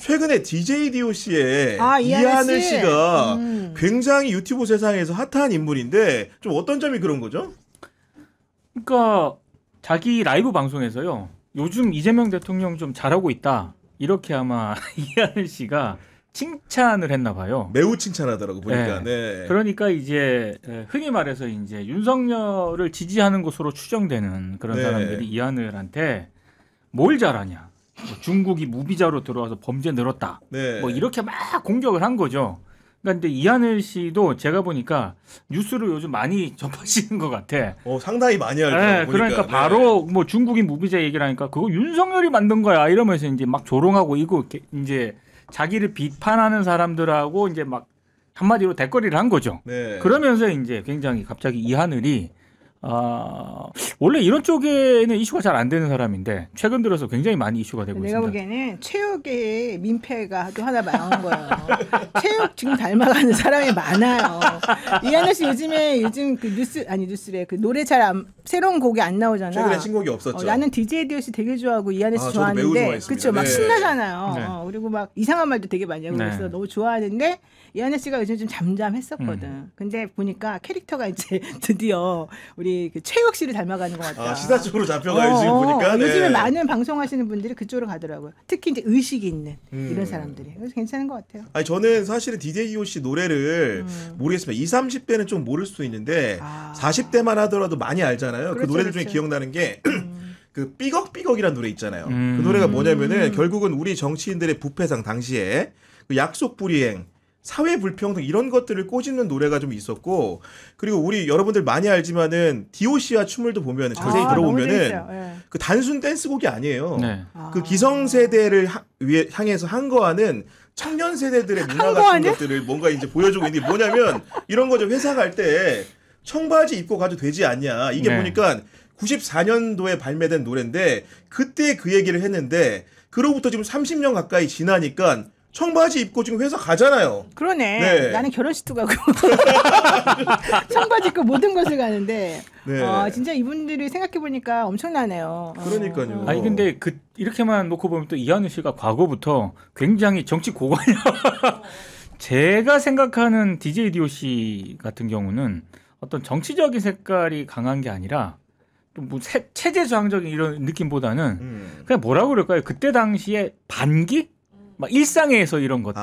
최근에 DJ DOC의 이하늘 씨가 굉장히 유튜브 세상에서 핫한 인물인데 좀 어떤 점이 그런 거죠? 그러니까 자기 라이브 방송에서요. 요즘 이재명 대통령 좀 잘하고 있다. 이렇게 아마 이하늘 씨가 칭찬을 했나 봐요. 매우 칭찬하더라고 보니까. 네. 그러니까 이제 흔히 말해서 이제 윤석열을 지지하는 것으로 추정되는 그런 사람들이 이하늘한테 뭘 잘하냐. 뭐 중국이 무비자로 들어와서 범죄 늘었다. 뭐 이렇게 막 공격을 한 거죠. 그러니까 근데 이하늘 씨도 제가 보니까 뉴스를 요즘 많이 접하시는 것 같아. 상당히 많이 알죠. 그러니까 바로 뭐 중국인 무비자 얘기를 하니까 그거 윤석열이 만든 거야 이러면서 이제 막 조롱하고 이거 이제 자기를 비판하는 사람들하고 이제 막 한마디로 대거리를 한 거죠. 그러면서 이제 굉장히 갑자기 이하늘이 원래 이런 쪽에는 이슈가 잘 안 되는 사람인데 최근 들어서 굉장히 많이 이슈가 되고 내가 있습니다. 보기에는 체육의 민폐가 또 하나 나온 거예요. 체육 지금 닮아가는 사람이 많아요. 이하늘 씨 요즘 그 뉴스래 그 노래 새로운 곡이 안 나오잖아. 최근에 신곡이 없었죠. 나는 DJ DOC 되게 좋아하고 이하늘 씨 좋아하는데 그렇죠. 막 신나잖아요. 그리고 막 이상한 말도 되게 많이 하고 그래서 너무 좋아하는데 이하늘 씨가 요즘 좀 잠잠했었거든. 근데 보니까 캐릭터가 이제 드디어 우리 그 최욱 씨를 닮아가는 것 같다. 시사 쪽으로 잡혀가요 지금 보니까. 요즘에 많은 방송하시는 분들이 그쪽으로 가더라고요. 특히 이제 의식이 있는 이런 사람들이. 그래서 괜찮은 것 같아요. 아니 저는 사실은 DJ DOC 노래를 모르겠습니다. 20, 30대는 좀 모를 수도 있는데 40대만 하더라도 많이 알잖아요. 그 노래들 중에 기억나는 게 그 삐걱삐걱이라는 노래 있잖아요. 그 노래가 뭐냐면은 결국은 우리 정치인들의 부패상 당시에 그 약속 불이행 사회 불평등 이런 것들을 꼬집는 노래가 좀 있었고 그리고 우리 여러분들 많이 알지만은 DOC와 춤을도 보면 자세히 들어보면은 그 단순 댄스곡이 아니에요. 그 기성세대를 향해서 항거하는 청년 세대들의 문화 같은 것들을 뭔가 이제 보여주고 있는 게 뭐냐면 이런 거죠. 회사 갈 때 청바지 입고 가도 되지 않냐. 이게 보니까 94년도에 발매된 노래인데 그때 그 얘기를 했는데 그로부터 지금 30년 가까이 지나니까 청바지 입고 지금 회사 가잖아요. 그러네. 나는 결혼식도 가고 청바지 입고 모든 것을 가는데 진짜 이분들이 생각해보니까 엄청나네요. 그러니까요. 아니 근데 이렇게만 놓고 보면 또 이하늘 씨가 과거부터 굉장히 정치 고관이야. 제가 생각하는 DJ DOC 같은 경우는 어떤 정치적인 색깔이 강한 게 아니라 뭐 체제 저항적인 이런 느낌보다는 그냥 뭐라고 그럴까요? 그때 당시에 반기? 막 일상에서 이런 것들,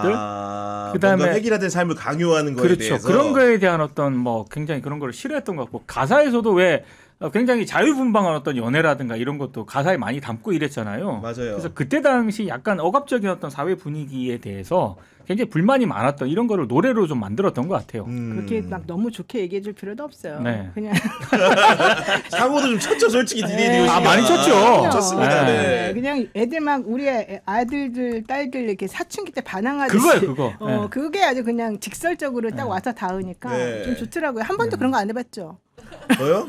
그다음에 획일화된 삶을 강요하는 거에 대해서 그런 거에 대한 어떤 뭐 굉장히 그런 걸 싫어했던 것 같고 가사에서도 왜 굉장히 자유분방한 어떤 연애라든가 이런 것도 가사에 많이 담고 이랬잖아요. 맞아요. 그래서 그때 당시 약간 억압적인 어떤 사회 분위기에 대해서 굉장히 불만이 많았던 이런 거를 노래로 좀 만들었던 것 같아요. 그렇게 막 너무 좋게 얘기해 줄 필요도 없어요. 그냥 사고도 좀 쳤죠, 솔직히 DJ DOC. 많이 쳤죠. 쳤습니다. 그냥 애들 막 우리 아들들 딸들 이렇게 사춘기 때 반항하듯이 그거. 그게 아주 그냥 직설적으로 딱 와서 닿으니까 좀 좋더라고요. 한 번도 그런 거 안 해봤죠. 저요?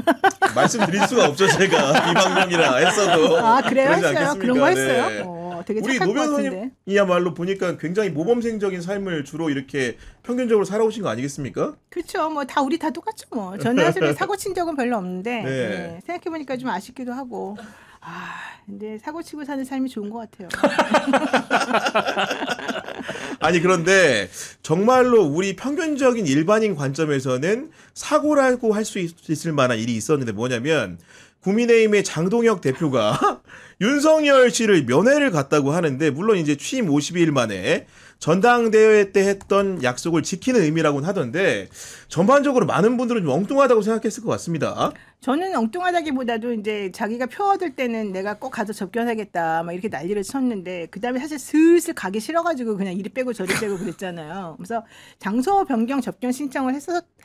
말씀드릴 수가 없죠, 제가 비방용이라 했어도. 그래요? 했어요? 그런 거 했어요? 되게 우리 노 변호사님이야말로 보니까 굉장히 모범생적인 삶을 주로 이렇게 평균적으로 살아오신 거 아니겠습니까? 그렇죠. 뭐 우리 다 똑같죠. 뭐 저는 사실 사고 친 적은 별로 없는데 생각해 보니까 좀 아쉽기도 하고. 근데 사고 치고 사는 삶이 좋은 것 같아요. 아니 그런데 정말로 우리 평균적인 일반인 관점에서는 사고라고 할 수 있을 만한 일이 있었는데 뭐냐면 국민의힘의 장동혁 대표가 윤석열 씨를 면회를 갔다고 하는데 물론 이제 취임 52일 만에 전당대회 때 했던 약속을 지키는 의미라고는 하던데 전반적으로 많은 분들은 좀 엉뚱하다고 생각했을 것 같습니다. 저는 엉뚱하다기보다도 이제 자기가 표 얻을 때는 내가 꼭 가서 접견하겠다 막 이렇게 난리를 쳤는데 그다음에 사실 슬슬 가기 싫어가지고 그냥 이리 빼고 저리 빼고 그랬잖아요. 그래서 장소 변경 접견 신청을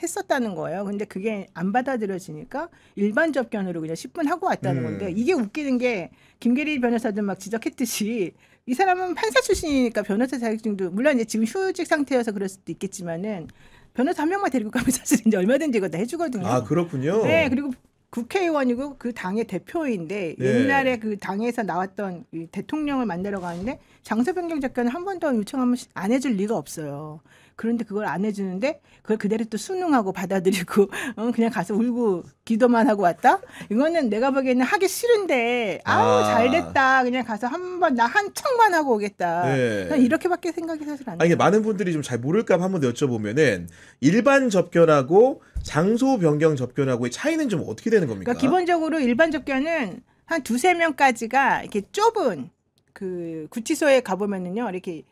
했었다는 거예요. 근데 그게 안 받아들여지니까 일반 접견으로 그냥 10분 하고 왔다는 건데 이게 웃기는 게 김계리 변호사도 막 지적했듯이 이 사람은 판사 출신이니까 변호사 자격증도 물론 이제 지금 휴직 상태여서 그럴 수도 있겠지만은 변호사 한 명만 데리고 가면 사실 이제 얼마든지 이거 다 해주거든요. 그렇군요. 네, 그리고 국회의원이고 그 당의 대표인데 네. 옛날에 그 당에서 나왔던 이 대통령을 만나러 가는데 장소 변경 접견을 한 번 더 요청하면 안 해줄 리가 없어요. 그런데 그걸 안 해주는데 그걸 그대로 또 순응하고 받아들이고 그냥 가서 울고 기도만 하고 왔다? 이거는 내가 보기에는 하기 싫은데 아우 잘됐다. 그냥 가서 한번 나 한 척만 하고 오겠다. 네. 난 이렇게밖에 생각이 사실 안 아니, 나요. 많은 분들이 좀 잘 모를까 봐 한번 더 여쭤보면은 일반 접견하고 장소 변경 접견하고의 차이는 좀 어떻게 되는 겁니까? 그러니까 기본적으로 일반 접견은 한 2-3명까지가 이렇게 좁은 그 구치소에 가보면은요. 이렇게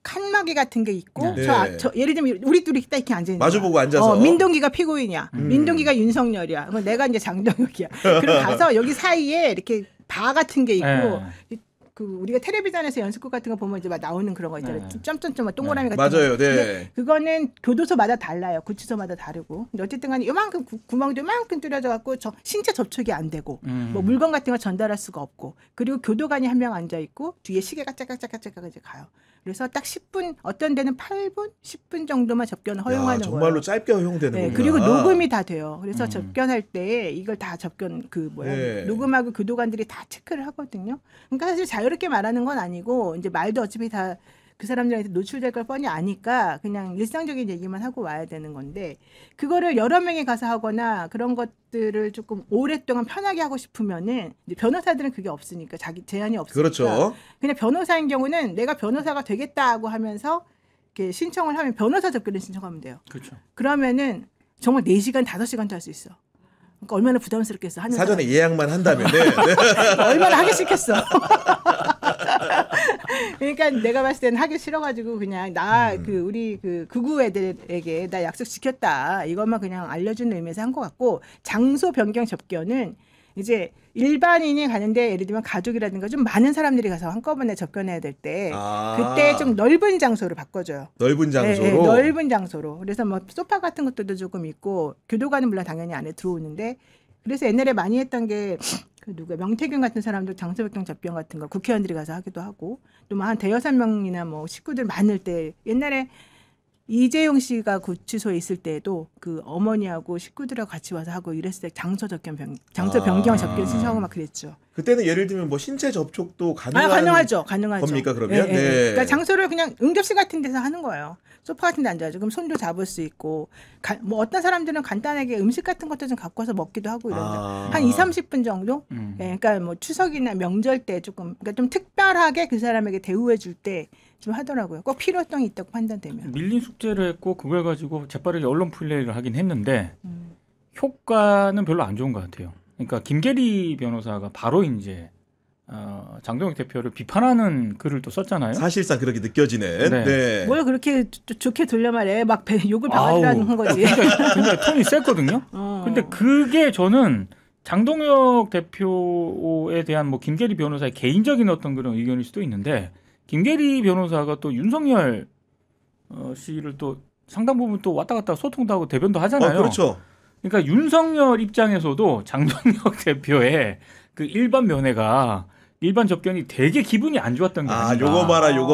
칸막이 같은 게 있고 네. 저 예를 들면 우리 둘이 딱 이렇게 앉아 있는 마주보고 앉아서. 민동기가 피고인이야. 민동기가 윤석열이야. 그럼 내가 이제 장동혁이야. 그럼 가서 여기 사이에 이렇게 바 같은 게 있고 그 우리가 텔레비전에서 연습극 같은 거 보면 이제 막 나오는 그런 거 있잖아요. 점점점 동그라미 같은 거. 맞아요. 네. 근데 그거는 교도소마다 달라요. 구치소마다 다르고. 근데 어쨌든 간에 요만큼 구멍도 요만큼 뚫려져 갖고 신체 접촉이 안 되고 뭐 물건 같은 거 전달할 수가 없고 그리고 교도관이 한 명 앉아 있고 뒤에 시계가 짝짝짝짝짝 이제 가요. 그래서 딱 10분 어떤 데는 8분, 10분 정도만 접견을 허용하는 거예요. 정말로 짧게 허용되는구나. 네, 그리고 녹음이 다 돼요. 그래서 접견할 때 이걸 다 접견 네. 녹음하고 교도관들이 다 체크를 하거든요. 그러니까 사실 자유롭게 말하는 건 아니고 이제 말도 어차피 다 그 사람들한테 노출될 걸 뻔히 아니까 그냥 일상적인 얘기만 하고 와야 되는 건데 그거를 여러 명이 가서 하거나 그런 것들을 조금 오랫동안 편하게 하고 싶으면은 이제 변호사들은 그게 없으니까 자기 제한이 없으니까 그렇죠. 그냥 변호사인 경우는 내가 변호사가 되겠다고 하면서 이렇게 신청을 하면 변호사 접견을 신청하면 돼요. 그렇죠. 그러면은 정말 4시간, 5시간도 할 수 있어. 그러니까 얼마나 부담스럽겠어. 하는 사전에 사람이. 예약만 한다면. 네. 얼마나 하기 싫겠어. 그러니까 내가 봤을 때는 하기 싫어가지고 그냥 우리 그 극우 애들에게 나 약속 지켰다 이것만 그냥 알려주는 의미에서 한 것 같고 장소 변경 접견은 이제 일반인이 가는데 예를 들면 가족이라든가 좀 많은 사람들이 가서 한꺼번에 접견해야 될 때 그때 좀 넓은 장소로 바꿔줘요. 넓은 장소로. 네, 넓은 장소로. 그래서 뭐 소파 같은 것들도 조금 있고 교도관은 물론 당연히 안에 들어오는데 그래서 옛날에 많이 했던 게 그 누가 명태균 같은 사람도 장소 변경 접견 같은 거 국회의원들이 가서 하기도 하고 또 뭐 한 대여섯 명이나 뭐 식구들 많을 때 옛날에 이재용 씨가 구치소에 있을 때에도 그 어머니하고 식구들하고 같이 와서 하고 이랬을 때 장소 변경 접견 신청하고 막 그랬죠. 그때는 예를 들면 뭐 신체 접촉도 가능하죠. 겁니까 그러면? 네. 그러니까 장소를 그냥 응접실 같은 데서 하는 거예요. 소파 같은 데 앉아가지고 그럼 손도 잡을 수 있고 뭐 어떤 사람들은 간단하게 음식 같은 것도 좀 갖고 와서 먹기도 하고 이런다. 한 2-30분 정도? 네, 그러니까 뭐 추석이나 명절 때 조금 그러니까 좀 특별하게 그 사람에게 대우해 줄 때 좀 하더라고요. 꼭 필요성이 있다고 판단되면. 밀린 숙제를 했고 그걸 가지고 재빠르게 언론 플레이를 하긴 했는데 효과는 별로 안 좋은 것 같아요. 그러니까 김계리 변호사가 바로 이제 장동혁 대표를 비판하는 글을 또 썼잖아요. 사실상 그렇게 느껴지는. 네. 네. 뭘 그렇게 좋게 돌려 말해. 막 욕을 박아주라는 거지. 굉장히 톤이 셌거든요. 근데 그게 저는 장동혁 대표에 대한 뭐 김계리 변호사의 개인적인 어떤 그런 의견일 수도 있는데 김계리 변호사가 또 윤석열 씨를 또 상당 부분 또 왔다 갔다 소통도 하고 대변도 하잖아요. 그렇죠. 그러니까 윤석열 입장에서도 장동혁 대표의 그 일반 면회가 일반 접견이 되게 기분이 안 좋았던 게 아닌가. 요거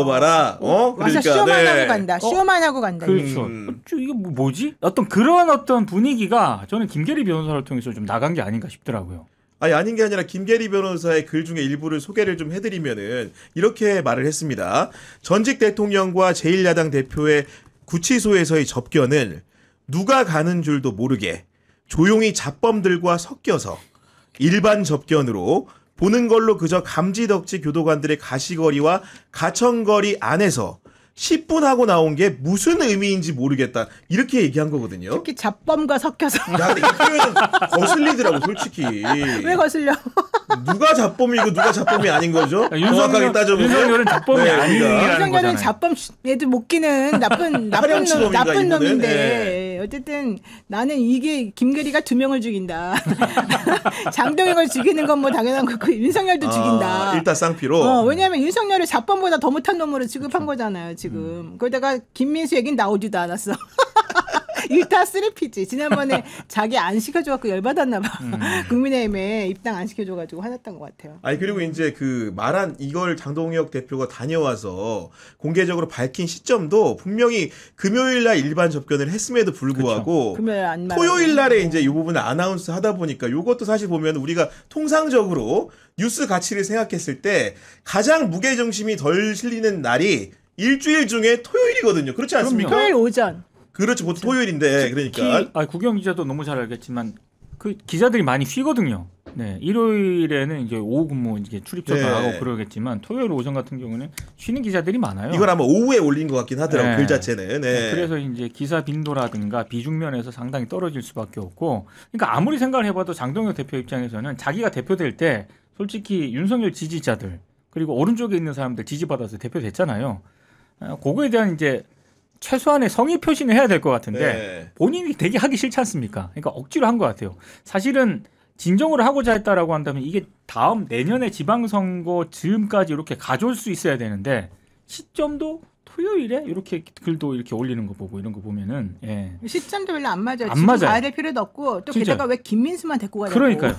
봐라. 와서 그러니까 쇼만 하고 간다. 쇼만 하고 간다. 그렇죠. 이게 뭐지? 어떤 그런 어떤 분위기가 저는 김계리 변호사를 통해서 좀 나간 게 아닌가 싶더라고요. 아닌 게 아니라 김계리 변호사의 글 중에 일부를 소개를 좀 해드리면은 이렇게 말을 했습니다. 전직 대통령과 제1야당 대표의 구치소에서의 접견을 누가 가는 줄도 모르게 조용히 잡범들과 섞여서 일반 접견으로 보는 걸로 그저 감지덕지 교도관들의 가시거리와 가천거리 안에서 10분 하고 나온 게 무슨 의미인지 모르겠다. 이렇게 얘기한 거거든요. 특히 잡범과 섞여서. 야, 근데 이 표현은 거슬리더라고, 솔직히. 왜 거슬려? 누가 잡범이고 누가 잡범이 아닌 거죠? 정확하게 따져보면. 윤석열은 잡범이 아니라는 윤석열은 거잖아요. 잡범 애들 못 끼는 나쁜 놈인데 어쨌든 나는 이게 김계리가 2명을 죽인다. 장동혁을 죽이는 건 뭐 당연한 거고 윤석열도 죽인다. 일타쌍피로. 왜냐하면 윤석열을 잡범보다 더 못한 놈으로 취급한 거잖아요. 지금. 거기다가 김민수 얘기는 나오지도 않았어. 일타 쓰리피지. 지난번에 자기 안 시켜줘갖고 열받았나 봐. 국민의힘에 입당 안 시켜줘가지고 화났던 것 같아요. 아니 그리고 이제 그 말한 이걸 장동혁 대표가 다녀와서 공개적으로 밝힌 시점도 분명히 금요일 날 일반 접견을 했음에도 불구하고 금요일 안 토요일 날에 이제 이 부분을 아나운스 하다 보니까 이것도 사실 보면 우리가 통상적으로 뉴스 가치를 생각했을 때 가장 무게중심이 덜 실리는 날이 일주일 중에 토요일이거든요. 그렇지 않습니까? 토요일 오전. 그렇죠. 보통 토요일인데 그러니까 구경 기자도 너무 잘 알겠지만 그 기자들이 많이 쉬거든요. 네, 일요일에는 이제 오후 근무 이제 출입처도 네. 하고 그러겠지만 토요일 오전 같은 경우는 쉬는 기자들이 많아요. 이건 아마 오후에 올린 것 같긴 하더라고요. 네. 글 자체는. 네. 그래서 이제 기사 빈도라든가 비중면에서 상당히 떨어질 수밖에 없고, 그러니까 아무리 생각을 해봐도 장동혁 대표 입장에서는 자기가 대표될 때 솔직히 윤석열 지지자들 그리고 오른쪽에 있는 사람들 지지받아서 대표됐잖아요. 그거에 대한 이제 최소한의 성의 표시는 해야 될 것 같은데 네. 본인이 되게 하기 싫지 않습니까? 그러니까 억지로 한 것 같아요. 사실은 진정으로 하고자 했다라고 한다면 이게 다음 내년에 지방선거 즈음까지 이렇게 가져올 수 있어야 되는데 시점도 토요일에 이렇게 글도 이렇게 올리는 거 보고 이런 거 보면은 예. 시점도 별로 안 맞아요. 안 지금 맞아요. 가야 될 필요도 없고 또 진짜. 게다가 왜 김민수만 데리고 가냐고. 그러니까요.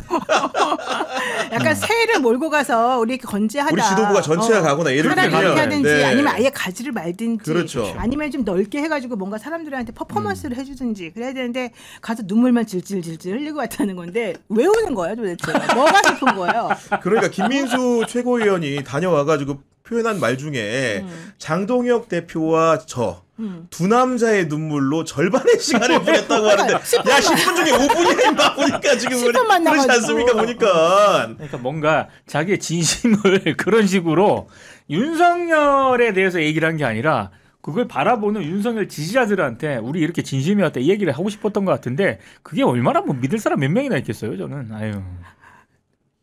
약간 새해를 몰고 가서 우리 이렇게 건재하다. 우리 지도부가 전체가 가거나 예를 차라리 들면 이렇게 하든지 네. 아니면 아예 가지를 말든지 그렇죠. 아니면 좀 넓게 해가지고 뭔가 사람들한테 퍼포먼스를 해주든지 그래야 되는데 가서 눈물만 질질질질 흘리고 왔다는 건데 왜 우는 거예요 도대체? 뭐가 슬픈 거예요? 그러니까 김민수 최고위원이 다녀와가지고 표현한 말 중에 장동혁 대표와 저 두 남자의 눈물로 절반의 시간을 보냈다고 하는데 야 10분 중에 5분이야 임마 보니까 지금 10분만 그렇지 남았어. 않습니까 보니까 그러니까 뭔가 자기의 진심을 그런 식으로 윤석열에 대해서 얘기를 한 게 아니라 그걸 바라보는 윤석열 지지자들한테 우리 이렇게 진심이었다 이 얘기를 하고 싶었던 것 같은데 그게 얼마나 뭐 믿을 사람 몇 명이나 있겠어요 저는. 아유.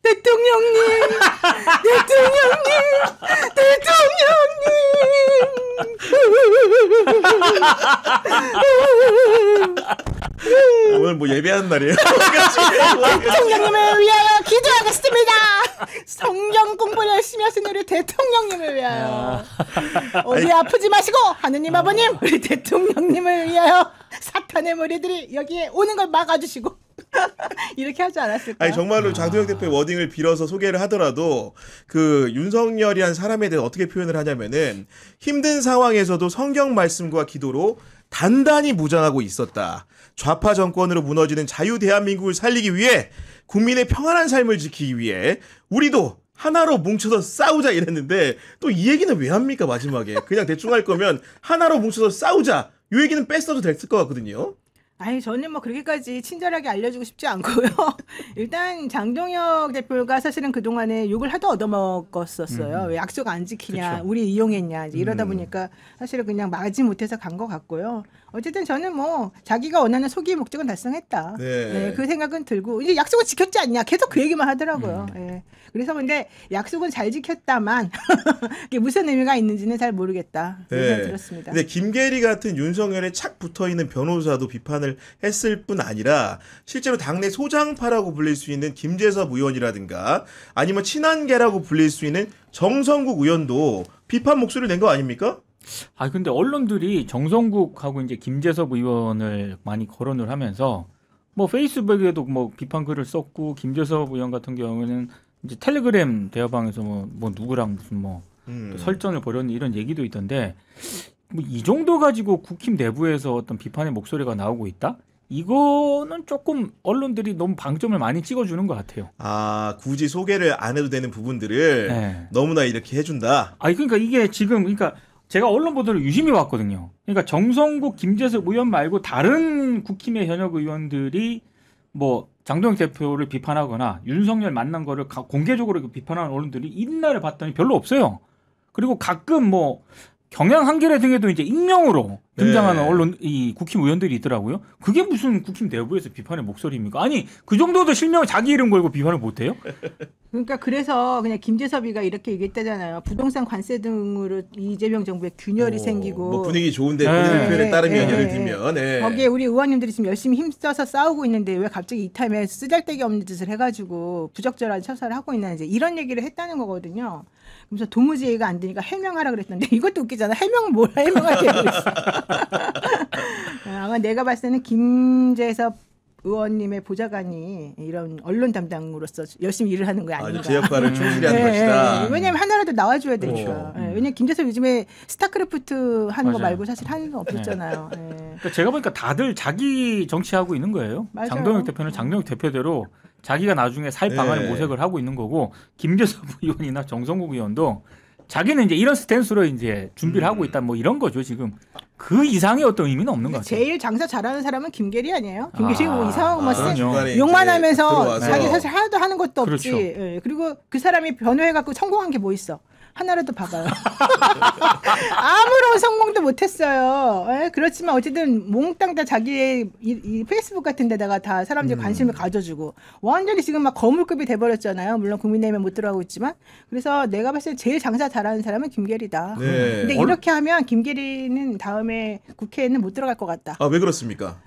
대통령님, 오늘 뭐 예배하는 날이에요. 대통령님을 위하여 기도하겠습니다. 성경 공부를 열심히 하신 우리 대통령님을 위하여 어디 아프지 마시고 하느님 아버님 우리 대통령님을 위하여 사탄의 무리들이 여기에 오는 걸 막아주시고 이렇게 하지 않았을까요? 아니 정말로 장동혁 대표의 워딩을 빌어서 소개를 하더라도 그 윤석열이란 사람에 대해 어떻게 표현을 하냐면은 힘든 상황에서도 성경 말씀과 기도로 단단히 무장하고 있었다. 좌파 정권으로 무너지는 자유 대한민국을 살리기 위해 국민의 평안한 삶을 지키기 위해 우리도 하나로 뭉쳐서 싸우자 이랬는데 또 이 얘기는 왜 합니까 마지막에 그냥 대충 할 거면 하나로 뭉쳐서 싸우자 이 얘기는 뺐어도 됐을 것 같거든요. 아니 저는 뭐 그렇게까지 친절하게 알려주고 싶지 않고요. 일단 장동혁 대표가 사실은 그동안에 욕을 하도 얻어먹었었어요. 왜 약속 안 지키냐, 그쵸. 우리 이용했냐 이제 이러다 보니까 사실은 그냥 마지 못해서 간 것 같고요. 어쨌든 저는 뭐 자기가 원하는 소기의 목적은 달성했다. 네. 네, 그 생각은 들고 이제 약속은 지켰지 않냐 계속 그 얘기만 하더라고요. 예. 그래서 근데 약속은 잘 지켰다만 그게 무슨 의미가 있는지는 잘 모르겠다. 그런 생각이 들었습니다. 근데 김계리 같은 윤석열에 착 붙어 있는 변호사도 비판을 했을 뿐 아니라 실제로 당내 소장파라고 불릴 수 있는 김재섭 의원이라든가 아니면 친한계라고 불릴 수 있는 정성국 의원도 비판 목소리를 낸 거 아닙니까? 아 근데 언론들이 정성국하고 이제 김재섭 의원을 많이 거론을 하면서 뭐 페이스북에도 뭐 비판 글을 썼고 김재섭 의원 같은 경우는 이제 텔레그램 대화방에서 뭐 누구랑 무슨 뭐 설전을 벌였는 이런 얘기도 있던데 뭐 이 정도 가지고 국힘 내부에서 어떤 비판의 목소리가 나오고 있다? 이거는 조금 언론들이 너무 방점을 많이 찍어주는 것 같아요. 아 굳이 소개를 안 해도 되는 부분들을 네. 너무나 이렇게 해준다. 아니 그러니까 이게 지금 그러니까 제가 언론 보도를 유심히 봤거든요. 그러니까 정성국, 김재섭 의원 말고 다른 국힘의 현역 의원들이 뭐 장동혁 대표를 비판하거나 윤석열 만난 거를 공개적으로 비판하는 언론들이 이날을 봤더니 별로 없어요. 그리고 가끔 뭐 경향 한겨레 등에도 이제 익명으로 등장하는 네. 언론 이 국힘 의원들이 있더라고요. 그게 무슨 국힘 내부에서 비판의 목소리입니까? 아니 그 정도도 실명 자기 이름 걸고 비판을 못해요? 그러니까 그래서 그냥 김재섭이가 이렇게 얘기했다잖아요. 부동산 관세 등으로 이재명 정부의 균열이 생기고 뭐 분위기 좋은데 네. 본인 표현에 따르면 네. 예를 들면 네. 거기에 우리 의원님들이 지금 열심히 힘써서 싸우고 있는데 왜 갑자기 이 타임에 쓰잘데기 없는 짓을 해가지고 부적절한 처사를 하고 있나 이제 이런 얘기를 했다는 거거든요. 그래서 도무지 이해가 안 되니까 해명하라 그랬는데 이것도 웃기잖아. 해명은 뭘 해명하게 되고 있어. 아마 내가 봤을 때는 김재섭 의원님의 보좌관이 이런 언론 담당으로서 열심히 일을 하는 거 아닌가. 제 역할을 충실히 하는 것이다. 왜냐하면 하나라도 나와줘야 되니까. 왜냐면 김재섭 요즘에 스타크래프트 하는 거 말고 사실 하는 거 없었잖아요. 그러니까 제가 보니까 다들 자기 정치하고 있는 거예요. 맞아요. 장동혁 대표는 장동혁 대표대로 자기가 나중에 살 방안을 모색을 하고 있는 거고 김재섭 의원이나 정성국 의원도 자기는 이제 이런 스탠스로 이제 준비를 하고 있다 뭐 이런 거죠 지금. 그 이상의 어떤 의미는 없는 것 같아요. 제일 장사 잘하는 사람은 김계리 아니에요? 김계리 뭐 이상한 것만 그럼요. 욕만 하면서 들어와서. 자기 사실 하나도 하는 것도 없지. 그렇죠. 예. 그리고 그 사람이 변호해갖고 성공한 게 뭐 있어? 하나라도 봐봐요. 아무런 성공도 못했어요. 예? 그렇지만 어쨌든 몽땅 다 자기의 이 페이스북 같은 데다가 다 사람들이 관심을 가져주고 완전히 지금 막 거물급이 돼버렸잖아요. 물론 국민의힘에 못 들어가고 있지만. 그래서 내가 봤을 때 제일 장사 잘하는 사람은 김계리다. 네. 근데 이렇게 하면 김계리는 다음에 국회에는 못 들어갈 것 같다. 아, 왜 그렇습니까?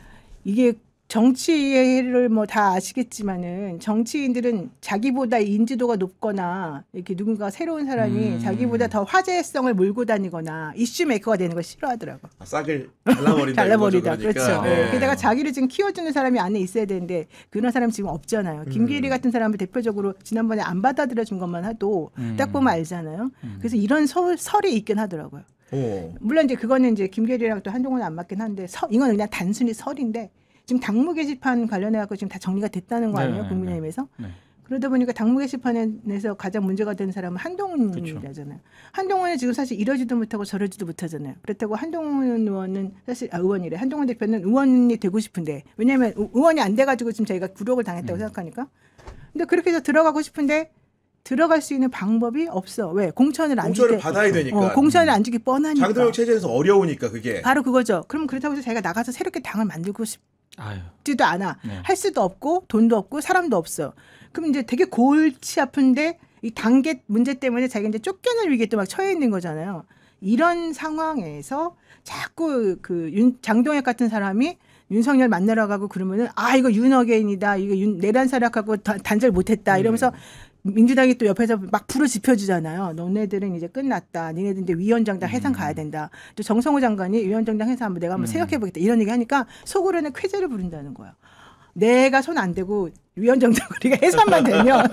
이게 정치를 뭐 다 아시겠지만은 정치인들은 자기보다 인지도가 높거나 이렇게 누군가 새로운 사람이 자기보다 더 화제성을 몰고 다니거나 이슈 메이커가 되는 걸 싫어하더라고. 아, 싹을 잘라버린다. 잘라버리다. 그러니까. 그렇죠. 네. 게다가 자기를 지금 키워주는 사람이 안에 있어야 되는데 그런 사람이 지금 없잖아요. 김계리 같은 사람을 대표적으로 지난번에 안 받아들여 준 것만 해도 딱 보면 알잖아요. 그래서 이런 설이 있긴 하더라고요. 물론 이제 그거는 이제 김계리랑 또 한동훈은 안 맞긴 한데 이건 그냥 단순히 설인데 지금 당무 게시판 관련해 갖고 지금 다 정리가 됐다는 거 아니에요? 국민의힘에서. 네. 그러다 보니까 당무 게시판에서 가장 문제가 되는 사람은 한동훈이잖아요. 그렇죠. 한동훈은 지금 사실 이러지도 못하고 저러지도 못하잖아요. 그렇다고 한동훈 의원은 사실 의원이래. 한동훈 대표는 의원이 되고 싶은데 왜냐하면 의원이 안 돼가지고 지금 저희가 굴욕을 당했다고 생각하니까. 근데 그렇게 해서 들어가고 싶은데 들어갈 수 있는 방법이 없어. 왜? 공천을 받아야 되니까. 공천을 안 주기 뻔하니까. 장동혁 체제에서 어려우니까 그게. 바로 그거죠. 그럼 그렇다고 해서 자기가 나가서 새롭게 당을 만들고 싶지도 않아. 네. 할 수도 없고 돈도 없고 사람도 없어. 그럼 이제 되게 골치 아픈데 이 단계 문제 때문에 자기가 이제 쫓겨날 위기에 또 막 처해 있는 거잖아요. 이런 상황에서 자꾸 장동혁 같은 사람이 윤석열 만나러 가고 그러면은 이거 윤어게인이다. 이거 내란사략하고 단절 못했다. 이러면서 민주당이 또 옆에서 막 불을 지펴주잖아요. 너네들은 이제 끝났다. 니네들 이제 위원장당 해산 가야 된다. 또 정성호 장관이 위원장당 해산 내가 한번 생각해보겠다. 이런 얘기 하니까 속으로는 쾌재를 부른다는 거예요. 내가 손 안 대고 위원장당 우리가 해산만 되면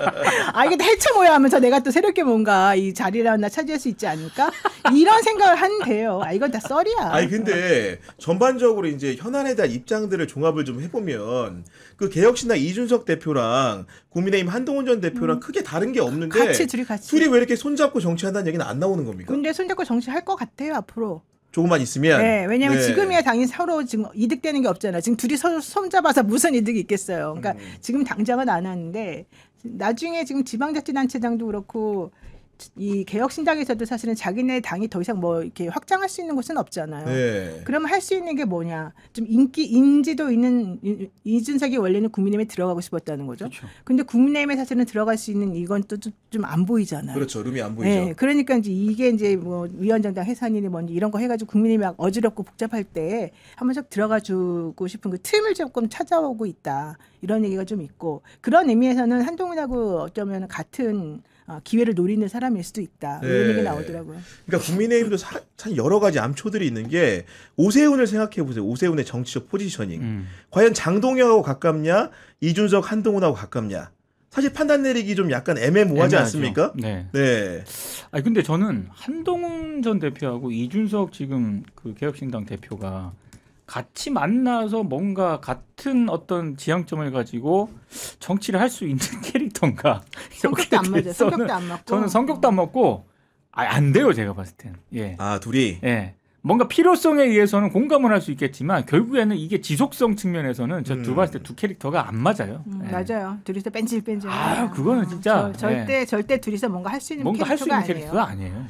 이게 해체 뭐야 하면서 내가 또 새롭게 뭔가 이 자리를 하나 차지할 수 있지 않을까? 이런 생각을 한대요. 이건 다 썰이야. 근데 전반적으로 이제 현안에 대한 입장들을 종합을 좀 해보면 그 개혁신당 이준석 대표랑 국민의힘 한동훈 전 대표랑 크게 다른 게 없는데 둘이 같이. 둘이 왜 이렇게 손잡고 정치한다는 얘기는 안 나오는 겁니까? 근데 손잡고 정치할 것 같아요 앞으로. 조금만 있으면. 네, 왜냐하면 지금이야 당연히 서로 지금 이득되는 게 없잖아요. 지금 둘이 서로 손잡아서 무슨 이득이 있겠어요. 그러니까 지금 당장은 안 하는데 나중에 지금 지방자치단체장도 그렇고 이 개혁신당에서도 사실은 자기네 당이 더 이상 뭐 이렇게 확장할 수 있는 곳은 없잖아요. 네. 그러면 할 수 있는 게 뭐냐? 좀 인지도 있는 이준석이 원래는 국민의힘에 들어가고 싶었다는 거죠. 그렇죠. 근데 국민의힘에 사실은 들어갈 수 있는 이건 또 좀 안 보이잖아요. 그렇죠. 룸이 안 보이죠. 네, 그러니까 이게 이제 뭐 위원장당 해산이니 뭔지 이런 거 해가지고 국민의힘이 막 어지럽고 복잡할 때 한번 좀 들어가주고 싶은 그 틈을 조금 찾아오고 있다. 이런 얘기가 좀 있고 그런 의미에서는 한동훈하고 어쩌면 같은 기회를 노리는 사람일 수도 있다. 이런 얘기 나오더라고요. 그러니까 국민의힘도 참 여러 가지 암초들이 있는 게 오세훈을 생각해 보세요. 오세훈의 정치적 포지셔닝. 과연 장동혁하고 가깝냐, 이준석, 한동훈하고 가깝냐. 사실 판단 내리기 좀 약간 애매모호하지 애매하죠. 않습니까? 네. 네. 근데 저는 한동훈 전 대표하고 이준석 지금 그 개혁신당 대표가 같이 만나서 뭔가 같은 어떤 지향점을 가지고 정치를 할 수 있는 캐릭터인가? 성격도 안 맞아요. 성격도 안 맞고. 저는 성격도 안 맞고 안 돼요. 제가 봤을 땐. 예. 둘이. 예. 뭔가 필요성에 의해서는 공감을 할 수 있겠지만 결국에는 이게 지속성 측면에서는 저 두 봤을 때 두 캐릭터가 안 맞아요. 예. 맞아요. 둘이서 뺀질뺀질. 그거는 진짜 절대 둘이서 뭔가 할 수 있는 뭔가 할 수 있는 캐릭터가 캐릭터가 아니에요.